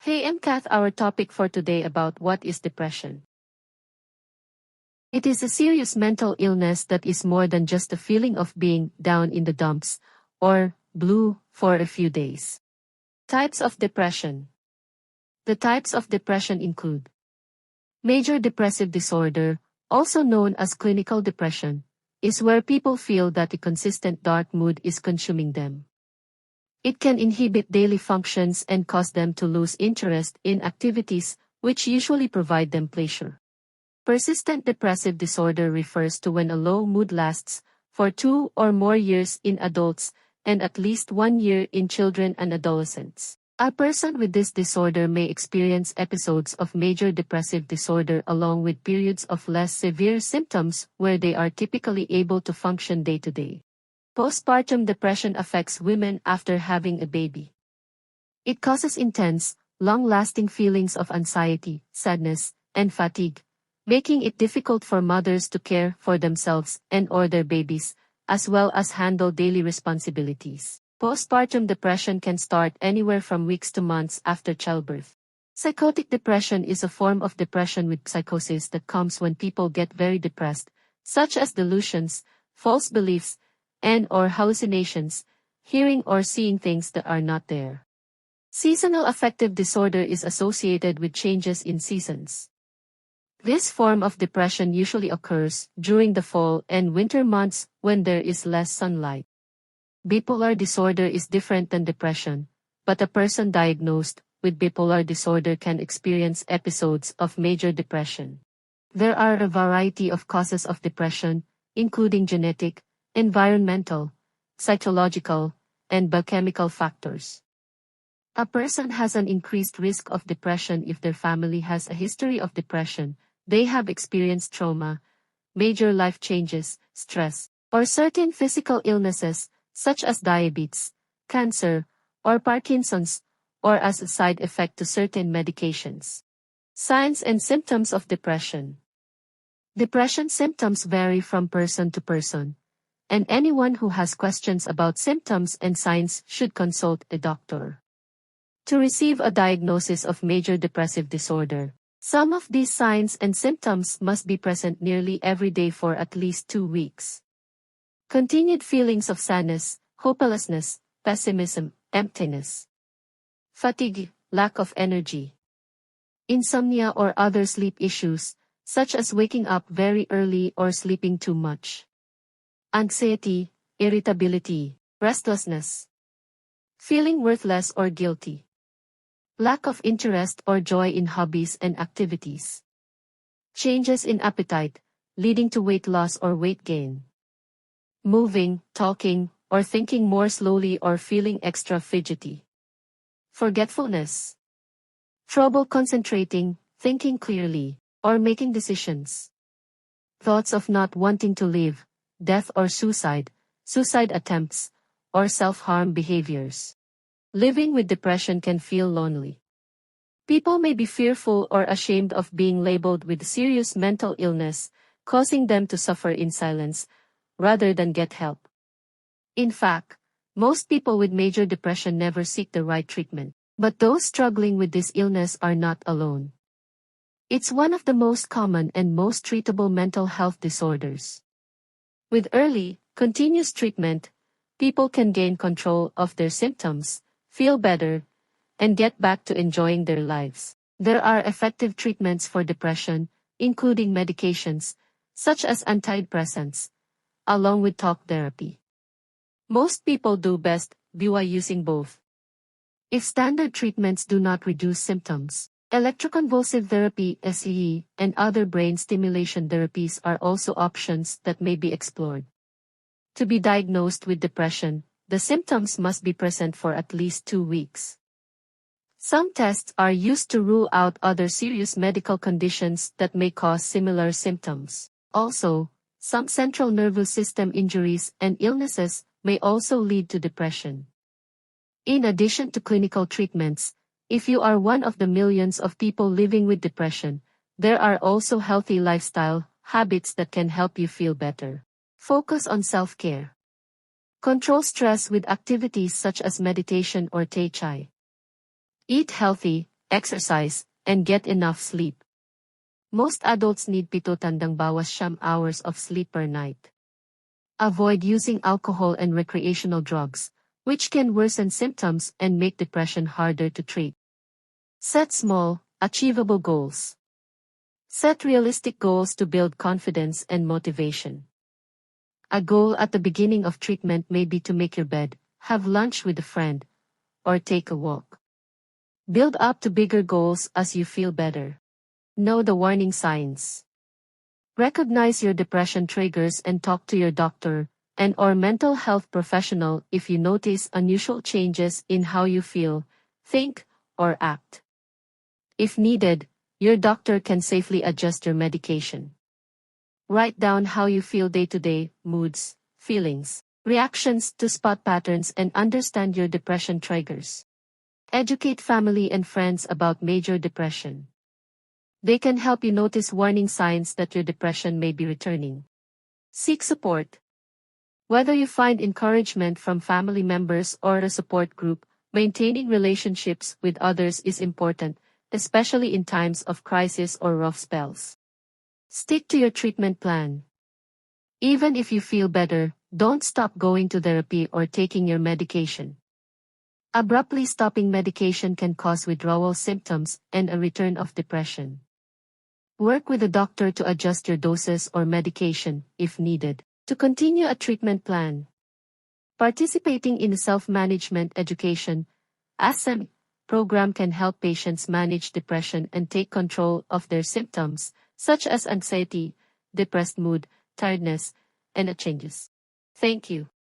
Hey MCAT, our topic for today about what is depression. It is a serious mental illness that is more than just a feeling of being down in the dumps or blue for a few days. Types of depression. The types of depression include major depressive disorder, also known as clinical depression, is where people feel that a consistent dark mood is consuming them. It can inhibit daily functions and cause them to lose interest in activities which usually provide them pleasure. Persistent depressive disorder refers to when a low mood lasts for 2 or more years in adults and at least 1 year in children and adolescents. A person with this disorder may experience episodes of major depressive disorder along with periods of less severe symptoms where they are typically able to function day to day. Postpartum depression affects women after having a baby. It causes intense, long-lasting feelings of anxiety, sadness, and fatigue, making it difficult for mothers to care for themselves and/or their babies, as well as handle daily responsibilities. Postpartum depression can start anywhere from weeks to months after childbirth. Psychotic depression is a form of depression with psychosis that comes when people get very depressed, such as delusions, false beliefs, and/or hallucinations, hearing or seeing things that are not there. Seasonal affective disorder is associated with changes in seasons. This form of depression usually occurs during the fall and winter months when there is less sunlight. Bipolar disorder is different than depression, but a person diagnosed with bipolar disorder can experience episodes of major depression. There are a variety of causes of depression, including genetic, environmental, psychological, and biochemical factors. A person has an increased risk of depression if their family has a history of depression, they have experienced trauma, major life changes, stress, or certain physical illnesses, such as diabetes, cancer, or Parkinson's, or as a side effect to certain medications. Signs and symptoms of depression. Depression symptoms vary from person to person, and anyone who has questions about symptoms and signs should consult a doctor. To receive a diagnosis of major depressive disorder, some of these signs and symptoms must be present nearly every day for at least 2 weeks. Continued feelings of sadness, hopelessness, pessimism, emptiness. Fatigue, lack of energy. Insomnia or other sleep issues, such as waking up very early or sleeping too much. Anxiety, irritability, restlessness. Feeling worthless or guilty. Lack of interest or joy in hobbies and activities. Changes in appetite, leading to weight loss or weight gain. Moving, talking, or thinking more slowly or feeling extra fidgety. Forgetfulness. Trouble concentrating, thinking clearly, or making decisions. Thoughts of not wanting to live, death or suicide attempts, or self-harm behaviors. Living with depression can feel lonely. People may be fearful or ashamed of being labeled with serious mental illness, causing them to suffer in silence, rather than get help. In fact, most people with major depression never seek the right treatment, but those struggling with this illness are not alone. It's one of the most common and most treatable mental health disorders. With early, continuous treatment, people can gain control of their symptoms, feel better, and get back to enjoying their lives. There are effective treatments for depression, including medications, such as antidepressants, along with talk therapy. Most people do best by using both. If standard treatments do not reduce symptoms, electroconvulsive therapy (SCE) and other brain stimulation therapies are also options that may be explored. To be diagnosed with depression, the symptoms must be present for at least 2 weeks. Some tests are used to rule out other serious medical conditions that may cause similar symptoms. Also, some central nervous system injuries and illnesses may also lead to depression. In addition to clinical treatments, if you are one of the millions of people living with depression, there are also healthy lifestyle habits that can help you feel better. Focus on self-care. Control stress with activities such as meditation or Tai Chi. Eat healthy, exercise, and get enough sleep. Most adults need 7 hours of sleep per night. Avoid using alcohol and recreational drugs, which can worsen symptoms and make depression harder to treat. Set small, achievable goals. Set realistic goals to build confidence and motivation. A goal at the beginning of treatment may be to make your bed, have lunch with a friend, or take a walk. Build up to bigger goals as you feel better. Know the warning signs. Recognize your depression triggers and talk to your doctor and/or mental health professional if you notice unusual changes in how you feel, think, or act. If needed, your doctor can safely adjust your medication. Write down how you feel day-to-day, moods, feelings, reactions to spot patterns and understand your depression triggers. Educate family and friends about major depression. They can help you notice warning signs that your depression may be returning. Seek support. Whether you find encouragement from family members or a support group, maintaining relationships with others is important, especially in times of crisis or rough spells. Stick to your treatment plan. Even if you feel better, don't stop going to therapy or taking your medication. Abruptly stopping medication can cause withdrawal symptoms and a return of depression. Work with a doctor to adjust your doses or medication, if needed, to continue a treatment plan. Participating in a self-management education (ASEM) program can help patients manage depression and take control of their symptoms, such as anxiety, depressed mood, tiredness, and changes. Thank you.